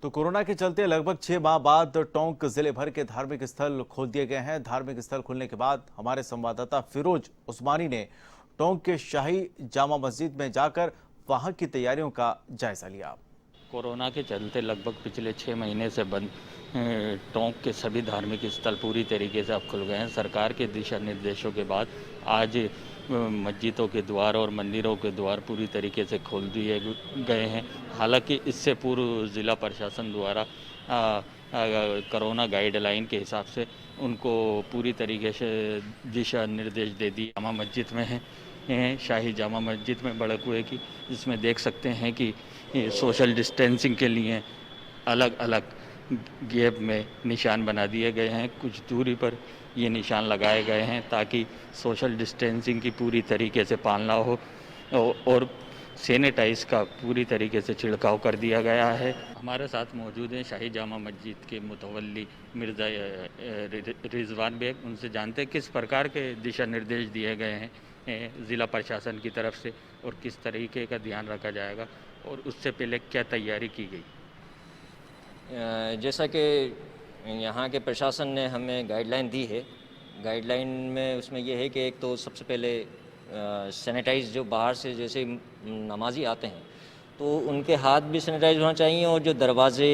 तो कोरोना के चलते लगभग 6 माह बाद टोंक जिले भर के धार्मिक स्थल खोल दिए गए हैं। धार्मिक स्थल खुलने के बाद हमारे संवाददाता फिरोज उस्मानी ने टोंक के शाही जामा मस्जिद में जाकर वहां की तैयारियों का जायजा लिया। कोरोना के चलते लगभग पिछले 6 महीने से बंद टोंक के सभी धार्मिक स्थल पूरी तरीके से अब खुल गए हैं। सरकार के दिशा निर्देशों के बाद आज मस्जिदों के द्वार और मंदिरों के द्वार पूरी तरीके से खोल दिए गए हैं। हालांकि इससे पूर्व जिला प्रशासन द्वारा कोरोना गाइडलाइन के हिसाब से उनको पूरी तरीके से दिशा निर्देश दे दिए। जामा मस्जिद में हैं शाही जामा मस्जिद में बड़े कुएं की, जिसमें देख सकते हैं कि सोशल डिस्टेंसिंग के लिए अलग अलग गैप में निशान बना दिए गए हैं। कुछ दूरी पर ये निशान लगाए गए हैं ताकि सोशल डिस्टेंसिंग की पूरी तरीके से पालना हो और सैनिटाइज का पूरी तरीके से छिड़काव कर दिया गया है। हमारे साथ मौजूद हैं शाही जामा मस्जिद के मुतवल्ली मिर्ज़ा रिजवान बेग। उनसे जानते हैं किस प्रकार के दिशा निर्देश दिए गए हैं ज़िला प्रशासन की तरफ से और किस तरीके का ध्यान रखा जाएगा और उससे पहले क्या तैयारी की गई। जैसा कि यहाँ के प्रशासन ने हमें गाइडलाइन दी है, गाइडलाइन में उसमें यह है कि एक तो सबसे पहले सैनिटाइज जो बाहर से जैसे नमाजी आते हैं तो उनके हाथ भी सैनिटाइज होना चाहिए और जो दरवाजे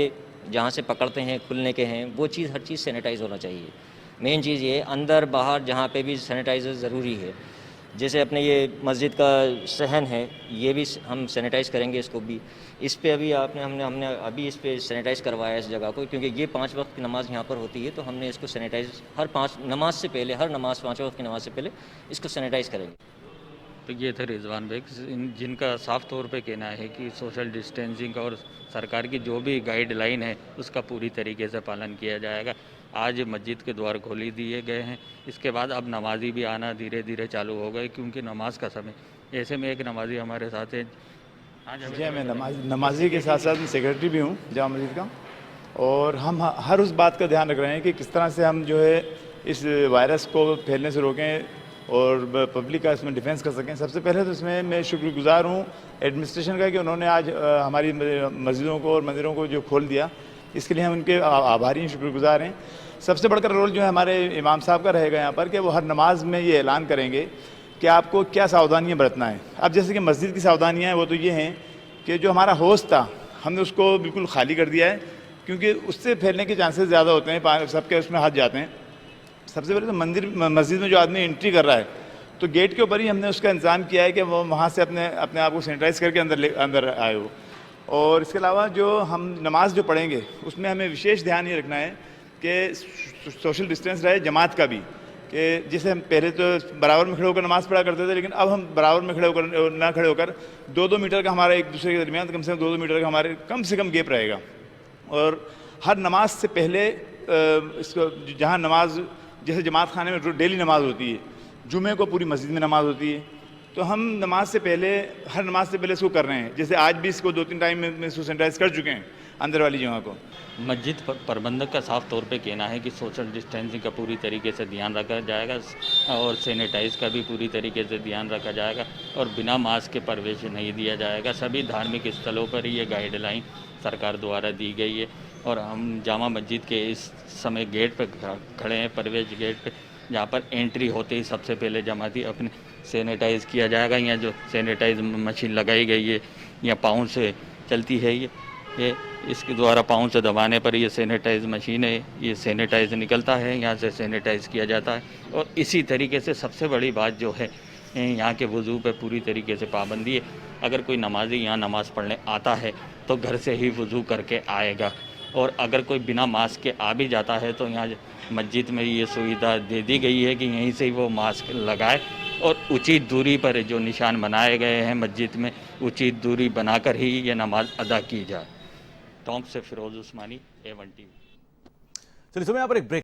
जहाँ से पकड़ते हैं खुलने के हैं वो चीज़ हर चीज़ सैनिटाइज होना चाहिए। मेन चीज़ ये है, अंदर बाहर जहाँ पे भी सैनिटाइज़र ज़रूरी है। जैसे अपने ये मस्जिद का सहन है ये भी हम सैनिटाइज़ करेंगे, इसको भी इस पे अभी हमने अभी इस पे सैनिटाइज़ करवाया इस जगह को, क्योंकि ये 5 वक्त की नमाज़ यहाँ पर होती है तो हमने इसको सैनिटाइज़ हर 5 नमाज से पहले, हर नमाज 5 वक्त की नमाज से पहले इसको सैनिटाइज़ करेंगे। तो ये थे रिजवान बेग, जिनका साफ तौर पे कहना है कि सोशल डिस्टेंसिंग और सरकार की जो भी गाइडलाइन है उसका पूरी तरीके से पालन किया जाएगा। आज मस्जिद के द्वार खोली दिए गए हैं, इसके बाद अब नमाजी भी आना धीरे धीरे चालू हो गए क्योंकि नमाज का समय। ऐसे में एक नमाजी हमारे साथ है। जी, मैं नमाजी के साथ साथ सेक्रेटरी भी हूँ जामा मस्जिद का, और हम हर उस बात का ध्यान रख रहे हैं कि किस तरह से हम जो है इस वायरस को फैलने से रोकें और पब्लिक का इसमें डिफेंस कर सकें। सबसे पहले तो इसमें मैं शुक्रगुजार हूँ एडमिनिस्ट्रेशन का कि उन्होंने आज हमारी मस्जिदों को और मंदिरों को जो खोल दिया, इसके लिए हम उनके आभारी हैं, शुक्रगुजार हैं। सबसे बढ़कर रोल जो है हमारे इमाम साहब का रहेगा यहाँ पर कि वो हर नमाज में ये ऐलान करेंगे कि आपको क्या सावधानियाँ बरतना है। अब जैसे कि मस्जिद की सावधानियाँ हैं वो तो ये हैं कि जो हमारा होस्ट था हमने उसको बिल्कुल खाली कर दिया है, क्योंकि उससे फैलने के चांसेस ज़्यादा होते हैं, सबके उसमें हाथ जाते हैं। सबसे पहले तो मस्जिद में जो आदमी एंट्री कर रहा है तो गेट के ऊपर ही हमने उसका इंतज़ाम किया है कि वो वहाँ से अपने आप को सैनिटाइज़ करके अंदर आए हो। और इसके अलावा जो हम नमाज जो पढ़ेंगे उसमें हमें विशेष ध्यान ये रखना है कि सोशल डिस्टेंस रहे, जमात का भी, कि जैसे हम पहले तो बराबर में खड़े होकर नमाज़ पढ़ा करते थे, लेकिन अब हम बराबर में खड़े होकर 2-2 मीटर का हमारा एक दूसरे के दरमियान कम से कम 2-2 मीटर का हमारे कम से कम गैप रहेगा। और हर नमाज से पहले इसको जहाँ नमाज जैसे जमात खाने में डेली नमाज होती है, जुमे को पूरी मस्जिद में नमाज होती है, तो हम नमाज से पहले हर नमाज से पहले इसको कर रहे हैं। जैसे आज भी इसको 2-3 टाइम में इसको सैनिटाइज कर चुके हैं अंदर वाली जगह को। मस्जिद प्रबंधक का साफ तौर पे कहना है कि सोशल डिस्टेंसिंग का पूरी तरीके से ध्यान रखा जाएगा और सैनिटाइज का भी पूरी तरीके से ध्यान रखा जाएगा और बिना मास्क के प्रवेश नहीं दिया जाएगा। सभी धार्मिक स्थलों पर ये गाइडलाइन सरकार द्वारा दी गई है और हम जामा मस्जिद के इस समय गेट पर खड़े हैं, प्रवेश गेट पे, जहाँ पर एंट्री होते ही सबसे पहले जमाती अपने सैनिटाइज़ किया जाएगा। यहाँ जो सैनिटाइज मशीन लगाई गई है यहाँ पाँव से चलती है, ये इसके द्वारा पाँव से दबाने पर ये सैनिटाइज मशीन है, ये सैनिटाइज निकलता है, यहाँ से सैनिटाइज किया जाता है। और इसी तरीके से सबसे बड़ी बात जो है यहाँ के वज़ू पे पूरी तरीके से पाबंदी है। अगर कोई नमाजी यहाँ नमाज़ पढ़ने आता है तो घर से ही वज़ू करके आएगा, और अगर कोई बिना मास्क के आ भी जाता है तो यहाँ मस्जिद में ये सुविधा दे दी गई है कि यहीं से ही वो मास्क लगाए और उचित दूरी पर जो निशान बनाए गए हैं मस्जिद में उचित दूरी बनाकर ही ये नमाज अदा की जाए। टोंक से फिरोज उस्मानी, A1 TV। चलिए समय यहाँ पर एक ब्रेक